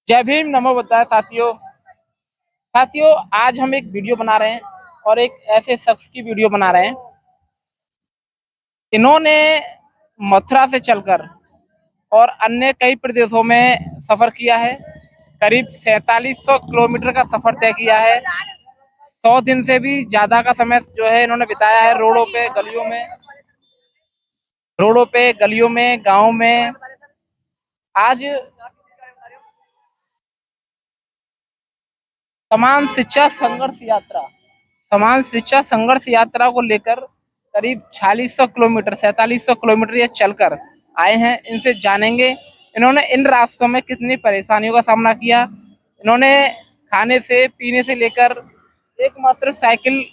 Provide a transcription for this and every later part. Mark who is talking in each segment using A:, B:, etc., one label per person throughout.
A: जय भीम, नमो बुद्धाय। साथियों, आज हम एक वीडियो बना रहे हैं और एक ऐसे शख्स की वीडियो बना रहे हैं। इन्होंने मथुरा से चलकर और अन्य कई प्रदेशों में सफर किया है। करीब 4700 किलोमीटर का सफर तय किया है। 100 दिन से भी ज्यादा का समय जो है इन्होंने बिताया है रोडों पे, गलियों में, गाँव में। आज समान शिक्षा संघर्ष यात्रा को लेकर करीब 4700 किलोमीटर ये चलकर आए हैं। इनसे जानेंगे इन्होंने इन रास्तों में कितनी परेशानियों का सामना किया। इन्होंने खाने से पीने से लेकर एकमात्र साइकिल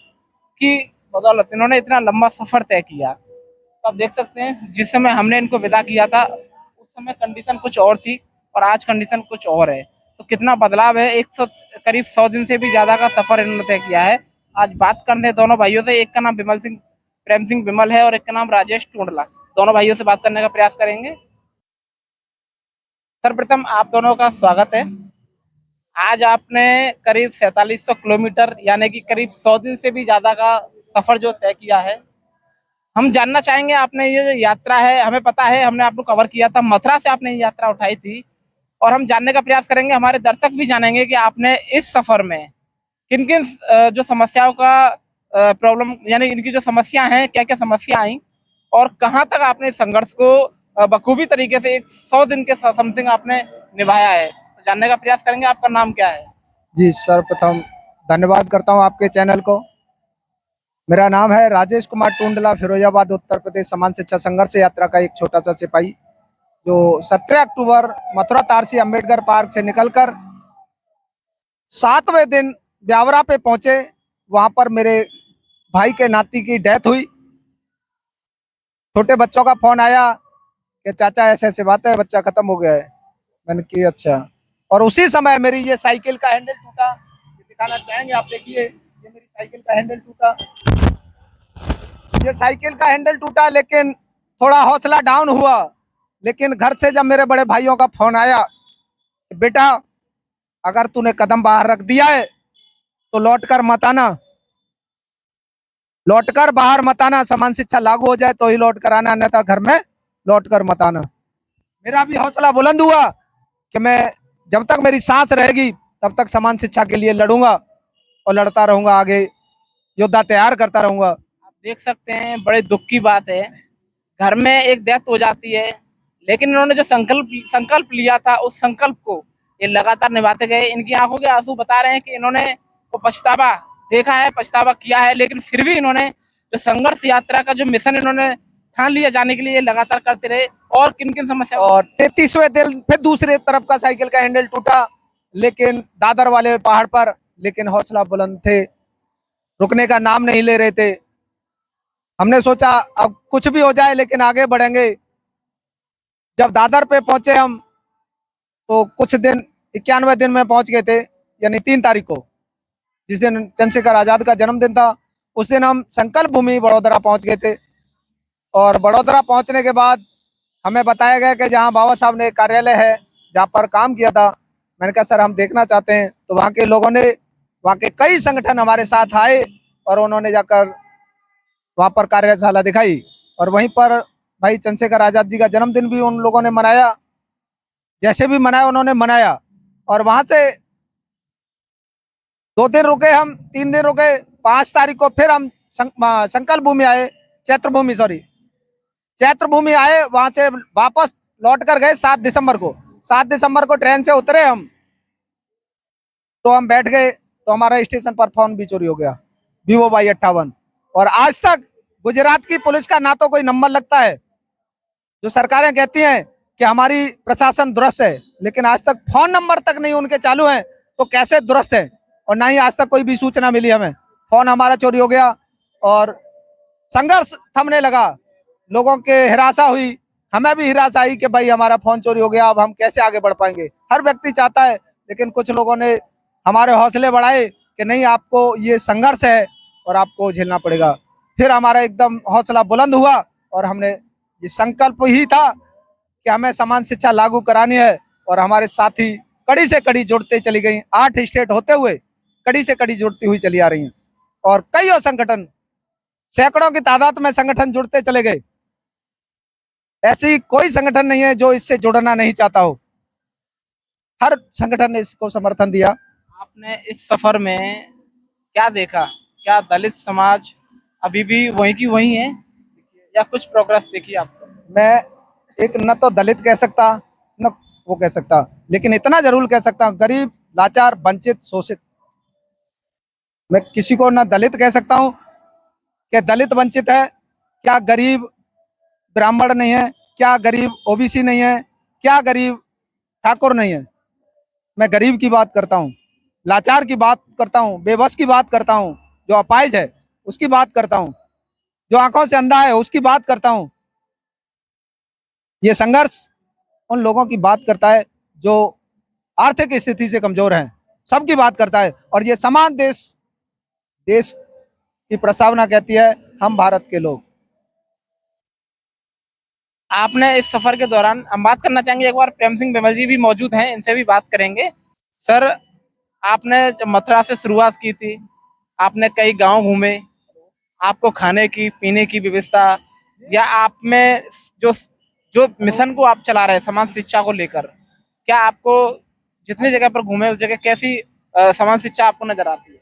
A: की बदौलत इन्होंने इतना लंबा सफर तय किया। तो आप देख सकते हैं, जिस समय हमने इनको विदा किया था उस समय कंडीशन कुछ और थी और आज कंडीशन कुछ और है। तो कितना बदलाव है। करीब 100 दिन से भी ज्यादा का सफर इन्होंने तय किया है। आज बात करने दोनों भाइयों से। एक का नाम प्रेम सिंह विमल है और एक का नाम राजेश टूंडला। दोनों भाइयों से बात करने का प्रयास करेंगे। सर्वप्रथम आप दोनों का स्वागत है। आज आपने करीब 4700 किलोमीटर यानी कि करीब 100 दिन से भी ज्यादा का सफर जो तय किया है। हम जानना चाहेंगे, आपने ये जो यात्रा है, हमें पता है, हमने आपको कवर किया था, मथुरा से आपने ये यात्रा उठाई थी। और हम जानने का प्रयास करेंगे, हमारे दर्शक भी जानेंगे कि आपने इस सफर में किन किन जो समस्याओं का प्रॉब्लम यानी इनकी जो समस्या है, क्या क्या समस्या आई और कहाँ तक आपने इस संघर्ष को बखूबी तरीके से एक 100 दिन के समथिंग आपने निभाया है। तो जानने का प्रयास करेंगे। आपका नाम क्या है?
B: जी, सर्वप्रथम धन्यवाद करता हूं आपके चैनल को। मेरा नाम है राजेश कुमार टूंडला, फिरोजाबाद उत्तर प्रदेश समान शिक्षा संघर्ष यात्रा का एक छोटा सा सिपाही, जो 17 अक्टूबर मथुरा तारसी अंबेडकर पार्क से निकलकर 7वें दिन ब्यावरा पे पहुंचे। वहां पर मेरे भाई के नाती की डेथ हुई। छोटे बच्चों का फोन आया कि चाचा ऐसे ऐसे बात है, बच्चा खत्म हो गया है। मैंने की अच्छा। और उसी समय मेरी ये साइकिल का हैंडल टूटा। ये दिखाना चाहेंगे आप, देखिए, ये मेरी साइकिल का हैंडल टूटा। ये साइकिल का हैंडल टूटा, लेकिन थोड़ा हौसला डाउन हुआ। लेकिन घर से जब मेरे बड़े भाइयों का फोन आया, बेटा अगर तूने कदम बाहर रख दिया है तो लौट कर मत आना, लौट कर बाहर मत आना, समान शिक्षा लागू हो जाए तो ही लौट कर आना, अन्यथा घर में लौट कर मत आना। मेरा भी हौसला बुलंद हुआ कि मैं जब तक मेरी सांस रहेगी तब तक समान शिक्षा के लिए लड़ूंगा और लड़ता रहूंगा, आगे योद्धा तैयार करता रहूंगा।
A: आप देख सकते हैं, बड़े दुख की बात है, घर में एक डेथ हो जाती है, लेकिन इन्होंने जो संकल्प लिया था उस संकल्प को ये लगातार निभाते गए। इनकी आंखों के आंसू बता रहे हैं कि इन्होंने वो पछतावा देखा है, पछतावा किया है, लेकिन फिर भी इन्होंने जो संघर्ष यात्रा का जो मिशन इन्होंने ठान लिया जाने के लिए, ये लगातार करते रहे। और किन किन समस्या?
B: और 33वें दिन फिर दूसरे तरफ का साइकिल का हैंडल टूटा, लेकिन दादर वाले पहाड़ पर, लेकिन हौसला बुलंद थे, रुकने का नाम नहीं ले रहे थे। हमने सोचा अब कुछ भी हो जाए लेकिन आगे बढ़ेंगे। जब दादर पे पहुंचे हम, तो कुछ दिन 91 दिन में पहुंच गए थे, यानी 3 तारीख को, जिस दिन चंद्रशेखर आजाद का जन्मदिन था। उस दिन हम संकल्प भूमि बड़ोदरा पहुंच गए थे। और बड़ोदरा पहुंचने के बाद हमें बताया गया कि जहां बाबा साहब ने कार्यालय है, जहां पर काम किया था। मैंने कहा सर हम देखना चाहते हैं। तो वहाँ के लोगों ने, वहाँ के कई संगठन हमारे साथ आए और उन्होंने जाकर वहाँ पर कार्यशाला दिखाई। और वहीं पर भाई चंद्रशेखर आजाद जी का जन्मदिन भी उन लोगों ने मनाया, जैसे भी मनाया उन्होंने मनाया। और वहां से 2 दिन रुके हम, 3 दिन रुके। 5 तारीख को फिर हम संकल्प भूमि आए, चैत्र भूमि आए। वहां से वापस लौट कर गए 7 दिसंबर को। 7 दिसंबर को ट्रेन से उतरे हम, तो हम बैठ गए, तो हमारा स्टेशन पर फोन भी चोरी हो गया, Vivo Y58। और आज तक गुजरात की पुलिस का ना तो कोई नंबर लगता है। जो सरकारें कहती हैं कि हमारी प्रशासन दुरुस्त है, लेकिन आज तक फोन नंबर तक नहीं उनके चालू हैं, तो कैसे दुरुस्त है? और ना ही आज तक कोई भी सूचना मिली हमें। फोन हमारा चोरी हो गया और संघर्ष थमने लगा। लोगों के हिरासा हुई, हमें भी हिरासा आई कि भाई हमारा फोन चोरी हो गया, अब हम कैसे आगे बढ़ पाएंगे। हर व्यक्ति चाहता है, लेकिन कुछ लोगों ने हमारे हौसले बढ़ाए कि नहीं, आपको ये संघर्ष है और आपको झेलना पड़ेगा। फिर हमारा एकदम हौसला बुलंद हुआ और हमने ये संकल्प ही था कि हमें समान शिक्षा लागू करानी है। और हमारे साथी कड़ी से कड़ी जुड़ते चली गई। 8 स्टेट होते हुए कड़ी से कड़ी जुड़ती हुई चली आ रही हैं और कई और संगठन, सैकड़ों की तादाद में संगठन जुड़ते चले गए। ऐसी कोई संगठन नहीं है जो इससे जुड़ना नहीं चाहता हो। हर संगठन ने इसको समर्थन दिया।
A: आपने इस सफर में क्या देखा? क्या दलित समाज अभी भी वही की वही है या कुछ प्रोग्रेस देखी आपको?
B: मैं एक न तो दलित कह सकता न वो कह सकता, लेकिन इतना जरूर कह सकता हूँ, गरीब, लाचार, वंचित, शोषित। मैं किसी को न दलित कह सकता हूँ कि दलित वंचित है, क्या गरीब ब्राह्मण नहीं है, क्या गरीब ओबीसी नहीं है, क्या गरीब ठाकुर नहीं है। मैं गरीब की बात करता हूँ, लाचार की बात करता हूँ, बेबस की बात करता हूँ, जो अपाहिज है उसकी बात करता हूँ, जो आंखों से अंधा है उसकी बात करता हूँ। ये संघर्ष उन लोगों की बात करता है जो आर्थिक स्थिति से कमजोर हैं, सबकी बात करता है। और ये समान देश देश की प्रस्तावना कहती है, हम भारत के लोग।
A: आपने इस सफर के दौरान हम बात करना चाहेंगे, एक बार प्रेम सिंह बेमल जी भी मौजूद हैं, इनसे भी बात करेंगे। सर, आपने जब मथुरा से शुरुआत की थी, आपने कई गांव घूमे, आपको खाने की पीने की व्यवस्था या आप में जो जो मिशन को आप चला रहे हैं समाज शिक्षा को लेकर, क्या आपको जितनी जगह पर घूमे उस जगह कैसी समाज शिक्षा आपको नजर आती है?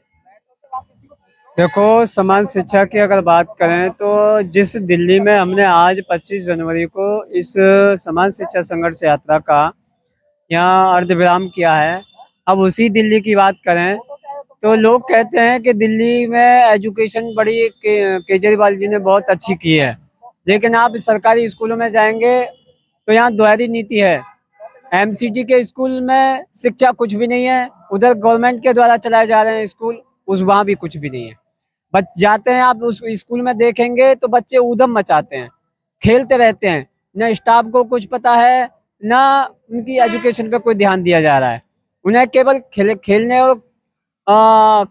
C: देखो, समान शिक्षा की अगर बात करें तो जिस दिल्ली में हमने आज 25 जनवरी को इस समान शिक्षा संघर्ष यात्रा का यहाँ अर्धविराम किया है, अब उसी दिल्ली की बात करें तो लोग कहते हैं कि दिल्ली में एजुकेशन बड़ी केजरीवाल जी ने बहुत अच्छी की है, लेकिन आप सरकारी स्कूलों में जाएंगे तो यहाँ दोहरी नीति है। एमसीडी के स्कूल में शिक्षा कुछ भी नहीं है, उधर गवर्नमेंट के द्वारा चलाए जा रहे हैं स्कूल, उस वहाँ भी कुछ भी नहीं है। बच जाते हैं आप उस स्कूल में देखेंगे तो बच्चे ऊधम मचाते हैं, खेलते रहते हैं, न स्टाफ को कुछ पता है ना उनकी एजुकेशन पे कोई ध्यान दिया जा रहा है। उन्हें केवल खेलने और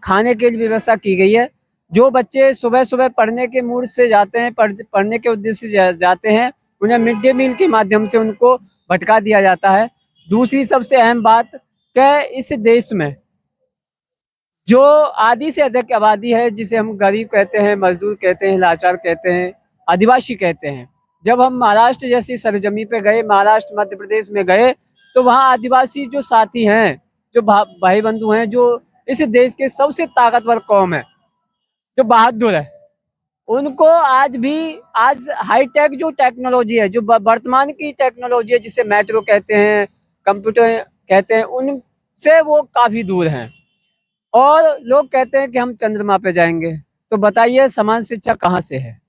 C: खाने की व्यवस्था की गई है। जो बच्चे सुबह सुबह पढ़ने के मूड से जाते हैं, पढ़ने के उद्देश्य से जाते हैं, उन्हें मिड डे मील के माध्यम से उनको भटका दिया जाता है। दूसरी सबसे अहम बात कि इस देश में जो आधी से अधिक आबादी है, जिसे हम गरीब कहते हैं, मजदूर कहते हैं, लाचार कहते हैं, आदिवासी कहते हैं, जब हम महाराष्ट्र जैसी सरजमी पे गए, महाराष्ट्र मध्य प्रदेश में गए, तो वहाँ आदिवासी जो साथी हैं, जो भाई बंधु हैं, जो इस देश के सबसे ताकतवर कौम है, जो बहादुर है, उनको आज हाईटेक जो टेक्नोलॉजी है, जो वर्तमान की टेक्नोलॉजी है, जिसे मेट्रो कहते हैं, कंप्यूटर कहते हैं, उनसे वो काफ़ी दूर हैं। और लोग कहते हैं कि हम चंद्रमा पे जाएंगे, तो बताइए समान शिक्षा कहाँ से है?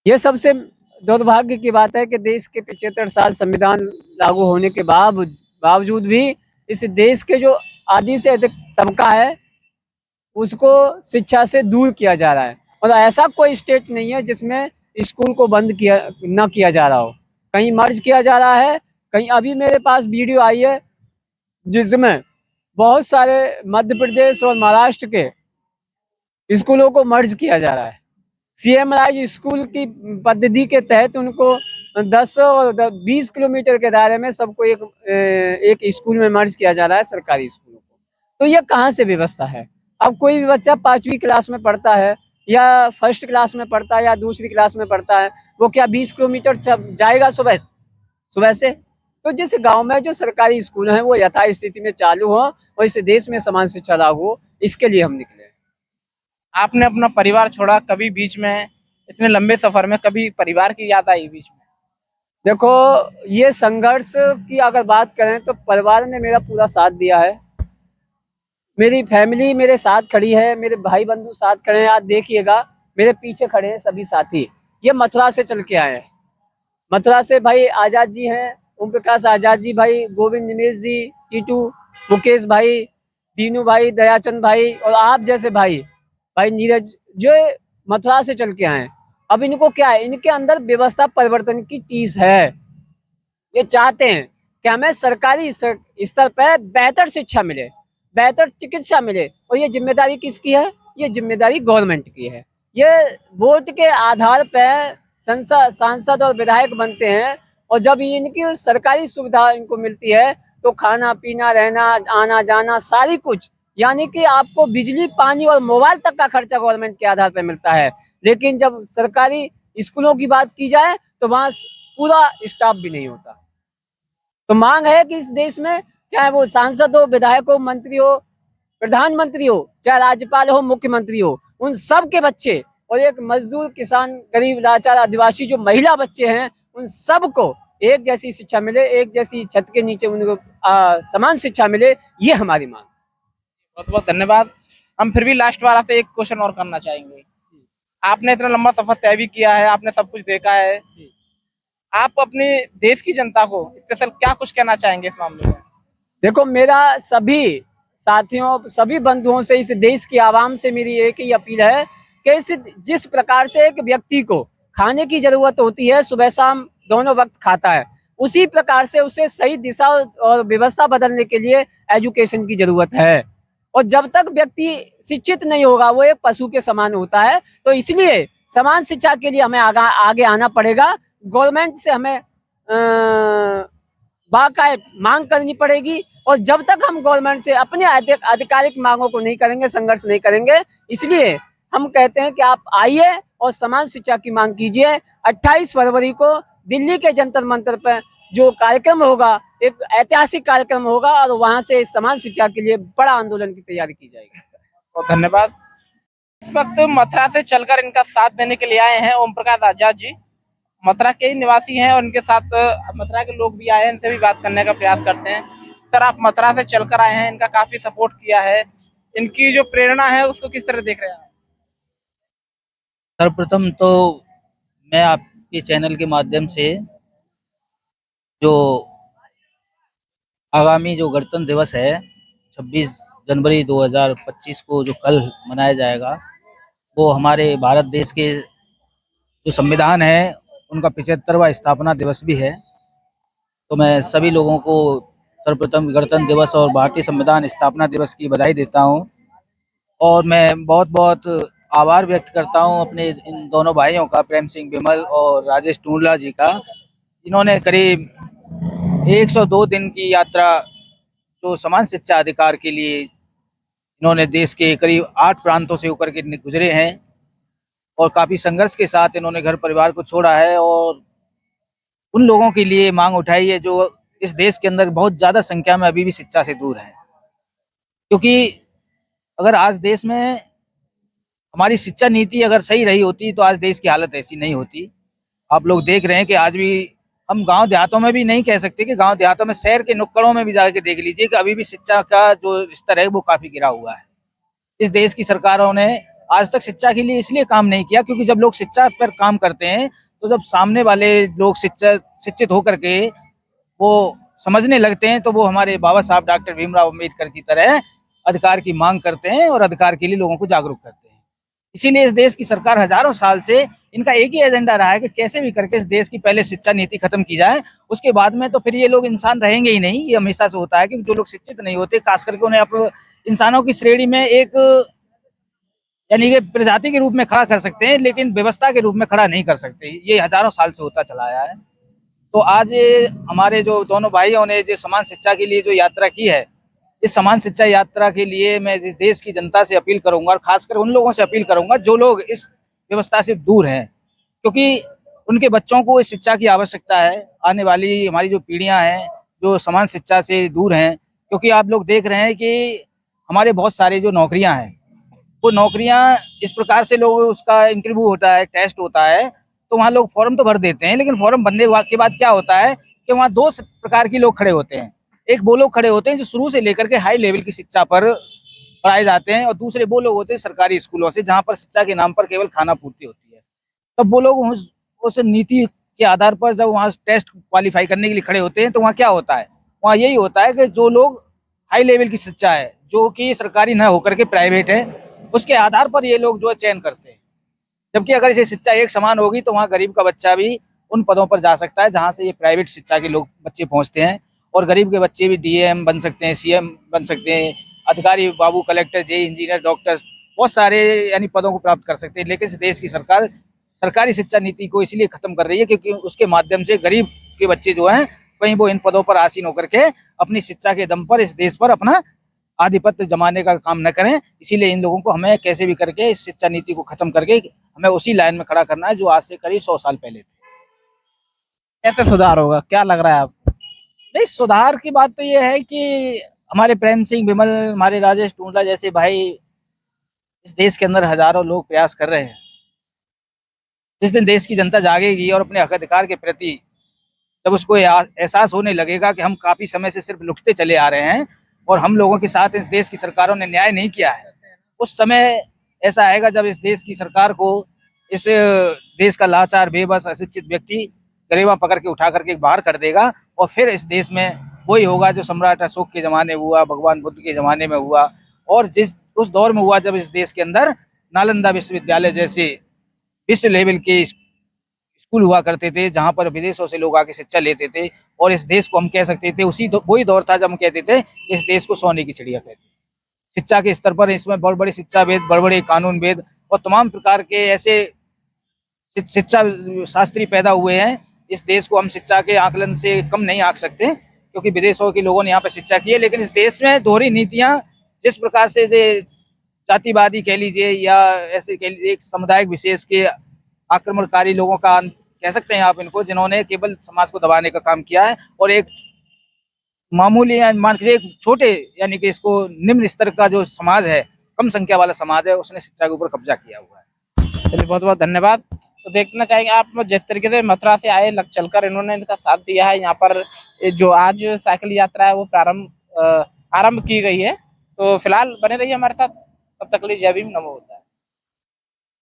C: ये सबसे दुर्भाग्य की बात है कि देश के 75 साल संविधान लागू होने के बावजूद भी इस देश के जो आधी से अधिक तबका है उसको शिक्षा से दूर किया जा रहा है। और ऐसा कोई स्टेट नहीं है जिसमें स्कूल को बंद न किया जा रहा हो, कहीं मर्ज किया जा रहा है, कहीं। अभी मेरे पास वीडियो आई है जिसमें बहुत सारे मध्य प्रदेश और महाराष्ट्र के स्कूलों को मर्ज किया जा रहा है। सीएम राज स्कूल की पद्धति के तहत उनको 10 और 20 किलोमीटर के दायरे में सबको एक स्कूल में मर्ज किया जा रहा है, सरकारी स्कूलों को। तो ये कहाँ से व्यवस्था है? अब कोई भी बच्चा 5वीं क्लास में पढ़ता है या फर्स्ट क्लास में पढ़ता है या दूसरी क्लास में पढ़ता है, वो क्या 20 किलोमीटर जाएगा सुबह सुबह से? तो जिस गांव में जो सरकारी स्कूल हैं वो यथास्थिति में चालू हो और इस देश में समान शिक्षा लागू हो, इसके लिए हम निकले।
A: आपने अपना परिवार छोड़ा, कभी बीच में इतने लंबे सफर में कभी परिवार की याद आई बीच में?
C: देखो, ये संघर्ष की अगर बात करें तो परिवार ने मेरा पूरा साथ दिया है, मेरी फैमिली मेरे साथ खड़ी है, मेरे भाई बंधु साथ खड़े हैं। आज देखिएगा मेरे पीछे खड़े हैं सभी साथी, ये मथुरा से चल के आए हैं। मथुरा से भाई आजाद जी हैं, ओम प्रकाश आजाद जी, भाई गोविंद निमेश जी, टीटू, मुकेश भाई, दीनू भाई, दयाचंद भाई और आप जैसे भाई नीरज, जो मथुरा से चल के आए हैं। अब इनको क्या है, इनके अंदर व्यवस्था परिवर्तन की टीस है। ये चाहते हैं कि हमें सरकारी स्तर पर बेहतर शिक्षा मिले, बेहतर चिकित्सा मिले, और ये जिम्मेदारी किसकी है? ये जिम्मेदारी गवर्नमेंट की है। ये वोट के आधार पर सांसद और विधायक बनते हैं, और जब इनकी सरकारी सुविधा इनको मिलती है तो खाना पीना रहना आना जाना सारी कुछ, यानी कि आपको बिजली पानी और मोबाइल तक का खर्चा गवर्नमेंट के आधार पर मिलता है। लेकिन जब सरकारी स्कूलों की बात की जाए तो वहाँ पूरा स्टाफ भी नहीं होता। तो मांग है कि इस देश में चाहे वो सांसद हो, विधायक हो, मंत्री हो, प्रधानमंत्री हो, चाहे राज्यपाल हो, मुख्यमंत्री हो, उन सब के बच्चे और एक मजदूर, किसान, गरीब, लाचार, आदिवासी जो महिला बच्चे हैं, उन सबको एक जैसी शिक्षा मिले, एक जैसी छत के नीचे उनको समान शिक्षा मिले, ये हमारी मांग।
A: बहुत बहुत धन्यवाद। हम फिर भी लास्ट बार आपसे एक क्वेश्चन और करना चाहेंगे। आपने इतना लंबा सफर तय भी किया है, आपने सब कुछ देखा है, आप अपने देश की जनता को स्पेशल क्या कुछ कहना चाहेंगे इस मामले में?
C: देखो, मेरा सभी साथियों, सभी बंधुओं से, इस देश की आवाम से मेरी एक ही अपील है कि जिस प्रकार से एक व्यक्ति को खाने की जरूरत होती है, सुबह शाम दोनों वक्त खाता है, उसी प्रकार से उसे सही दिशा और व्यवस्था बदलने के लिए एजुकेशन की जरूरत है। और जब तक व्यक्ति शिक्षित नहीं होगा, वो एक पशु के समान होता है। तो इसलिए समान शिक्षा के लिए हमें आगे आना पड़ेगा। गवर्नमेंट से हमें बाकायदा मांग करनी पड़ेगी। और जब तक हम गवर्नमेंट से अपने आधिकारिक मांगों को नहीं करेंगे, संघर्ष नहीं करेंगे, इसलिए हम कहते हैं कि आप आइए और समान शिक्षा की मांग कीजिए। 28 फरवरी को दिल्ली के जंतर मंतर पर जो कार्यक्रम होगा, एक ऐतिहासिक कार्यक्रम होगा, और वहां से समान शिक्षा के लिए बड़ा आंदोलन की तैयारी की जाएगी।
A: बहुत धन्यवाद। इस वक्त मथुरा से चलकर इनका साथ देने के लिए आए हैं ओम प्रकाश आजाद जी। मथुरा के ही निवासी हैं और इनके साथ मथुरा के लोग भी आए हैं, इनसे भी बात करने का प्रयास करते हैं। सर, आप मथुरा से चलकर आए हैं, इनका काफी सपोर्ट किया है, इनकी जो प्रेरणा है उसको किस तरह देख रहे हैं?
D: सर्वप्रथम तो मैं आपके चैनल के माध्यम से जो आगामी जो गणतंत्र दिवस है 26 जनवरी 2025 को जो कल मनाया जाएगा, वो हमारे भारत देश के जो संविधान है उनका 75वां स्थापना दिवस भी है। तो मैं सभी लोगों को सर्वप्रथम गणतंत्र दिवस और भारतीय संविधान स्थापना दिवस की बधाई देता हूँ। और मैं बहुत बहुत आभार व्यक्त करता हूँ अपने इन दोनों भाइयों का, प्रेम सिंह बिमल और राजेश टूंडला जी का, इन्होंने करीब 102 दिन की यात्रा जो समान शिक्षा अधिकार के लिए इन्होंने देश के करीब 8 प्रांतों से होकर के गुजरे हैं और काफ़ी संघर्ष के साथ इन्होंने घर परिवार को छोड़ा है और उन लोगों के लिए मांग उठाई है जो इस देश के अंदर बहुत ज़्यादा संख्या में अभी भी शिक्षा से दूर है। क्योंकि अगर आज देश में हमारी शिक्षा नीति अगर सही रही होती तो आज देश की हालत ऐसी नहीं होती। आप लोग देख रहे हैं कि आज भी हम गांव देहातों में भी नहीं कह सकते कि गांव देहातों में, शहर के नुक्कड़ों में भी जाके देख लीजिए कि अभी भी शिक्षा का जो स्तर है वो काफ़ी गिरा हुआ है। इस देश की सरकारों ने आज तक शिक्षा के लिए इसलिए काम नहीं किया क्योंकि जब लोग शिक्षा पर काम करते हैं तो जब सामने वाले लोग शिक्षित होकर के वो समझने लगते हैं तो वो हमारे बाबा साहब डॉक्टर भीमराव अम्बेडकर की तरह अधिकार की मांग करते हैं और अधिकार के लिए लोगों को जागरूक करते हैं। इसीलिए इस देश की सरकार हजारों साल से इनका एक ही एजेंडा रहा है कि कैसे भी करके इस देश की पहले शिक्षा नीति खत्म की जाए, उसके बाद में तो फिर ये लोग इंसान रहेंगे ही नहीं। ये हमेशा से होता है कि जो लोग शिक्षित नहीं होते, खास करके उन्हें आप इंसानों की श्रेणी में एक यानी कि प्रजाति के रूप में खड़ा कर सकते हैं, लेकिन व्यवस्था के रूप में खड़ा नहीं कर सकते। ये हजारों साल से होता चला आया है। तो आज हमारे जो दोनों भाइयों ने जो समान शिक्षा के लिए जो यात्रा की है, इस समान शिक्षा यात्रा के लिए मैं इस देश की जनता से अपील करूंगा और खासकर उन लोगों से अपील करूंगा जो लोग इस व्यवस्था से दूर हैं, क्योंकि उनके बच्चों को इस शिक्षा की आवश्यकता है। आने वाली हमारी जो पीढ़ियां हैं जो समान शिक्षा से दूर हैं, क्योंकि आप लोग देख रहे हैं कि हमारे बहुत सारे जो नौकरियां हैं वो नौकरियां इस प्रकार से लोग उसका इंटरव्यू होता है, टेस्ट होता है, तो वहाँ लोग फॉर्म तो भर देते हैं, लेकिन फॉर्म भरने के बाद क्या होता है कि वहाँ 2 प्रकार के लोग खड़े होते हैं। एक वो लोग खड़े होते हैं जो शुरू से लेकर के हाई लेवल की शिक्षा पर पढ़ाए जाते हैं और दूसरे वो लोग होते हैं सरकारी स्कूलों से जहाँ पर शिक्षा के नाम पर केवल खाना पूर्ति होती है। तब वो लोग उस नीति के आधार पर जब वहाँ टेस्ट क्वालिफाई करने के लिए खड़े होते हैं तो वहाँ क्या होता है, वहाँ यही होता है कि जो लोग हाई लेवल की शिक्षा है जो कि सरकारी न होकर के प्राइवेट है, उसके आधार पर ये लोग जो है चयन करते हैं। जबकि अगर इसे शिक्षा एक समान होगी तो वहाँ गरीब का बच्चा भी उन पदों पर जा सकता है जहाँ से ये प्राइवेट शिक्षा के लोग बच्चे पहुँचते हैं, और गरीब के बच्चे भी डीएम बन सकते हैं, सीएम बन सकते हैं, अधिकारी बाबू, कलेक्टर, जेई, इंजीनियर, डॉक्टर, बहुत सारे यानी पदों को प्राप्त कर सकते हैं। लेकिन इस देश की सरकार सरकारी शिक्षा नीति को इसलिए खत्म कर रही है क्योंकि उसके माध्यम से गरीब के बच्चे जो हैं कहीं वो इन पदों पर आसीन होकर के अपनी शिक्षा के दम पर इस देश पर अपना आधिपत्य जमाने का काम न करें। इसीलिए इन लोगों को हमें कैसे भी करके इस शिक्षा नीति को खत्म करके हमें उसी लाइन में खड़ा करना है जो आज से करीब 100 साल पहले थे।
A: कैसे सुधार होगा, क्या लग रहा है आप?
D: नहीं, सुधार की बात तो ये है कि हमारे प्रेम सिंह बिमल, हमारे राजेश टूंडला जैसे भाई इस देश के अंदर हजारों लोग प्रयास कर रहे हैं। जिस दिन देश की जनता जागेगी और अपने हक अधिकार के प्रति जब उसको एहसास होने लगेगा कि हम काफी समय से सिर्फ लुटते चले आ रहे हैं और हम लोगों के साथ इस देश की सरकारों ने न्याय नहीं किया है, उस समय ऐसा आएगा जब इस देश की सरकार को इस देश का लाचार, बेबस, अशिक्षित व्यक्ति गरेबा पकड़ के उठा करके बाहर कर देगा और फिर इस देश में वही होगा जो सम्राट अशोक के जमाने में हुआ, भगवान बुद्ध के जमाने में हुआ और जिस उस दौर में हुआ जब इस देश के अंदर नालंदा विश्वविद्यालय जैसे विश्व लेवल के स्कूल हुआ करते थे, जहां पर विदेशों से लोग आके शिक्षा लेते थे और इस देश को हम कह सकते थे वही दौर था जब हम कहते थे इस देश को सोने की चिड़िया कहते। शिक्षा के स्तर पर इसमें बड़े बड़े शिक्षावेद, बड़े बड़े कानून वेद और तमाम प्रकार के ऐसे शिक्षा शास्त्री पैदा हुए हैं। इस देश को हम शिक्षा के आकलन से कम नहीं आंक सकते क्योंकि विदेशों के लोगों ने यहाँ पे शिक्षा की है, लेकिन इस देश में दोहरी नीतियां जिस प्रकार से जातिवादी कह लीजिए या ऐसे कह लीजिए एक समुदाय विशेष के आक्रमणकारी लोगों का कह सकते हैं आप इनको, जिन्होंने केवल समाज को दबाने का काम किया है और एक मामूली मान लीजिए एक छोटे यानी कि इसको निम्न स्तर का जो समाज है, कम संख्या वाला समाज है, उसने शिक्षा के ऊपर कब्जा किया हुआ है।
A: चलिए, बहुत बहुत धन्यवाद। तो देखना चाहेंगे आप जिस तरीके से मथुरा से आए चलकर इन्होंने इनका साथ दिया है, यहाँ पर जो आज साइकिल यात्रा है वो आरंभ की गई है। तो फिलहाल बने रहिए हमारे साथ, तब तक के लिए जय भीम, नमो बुद्धाय।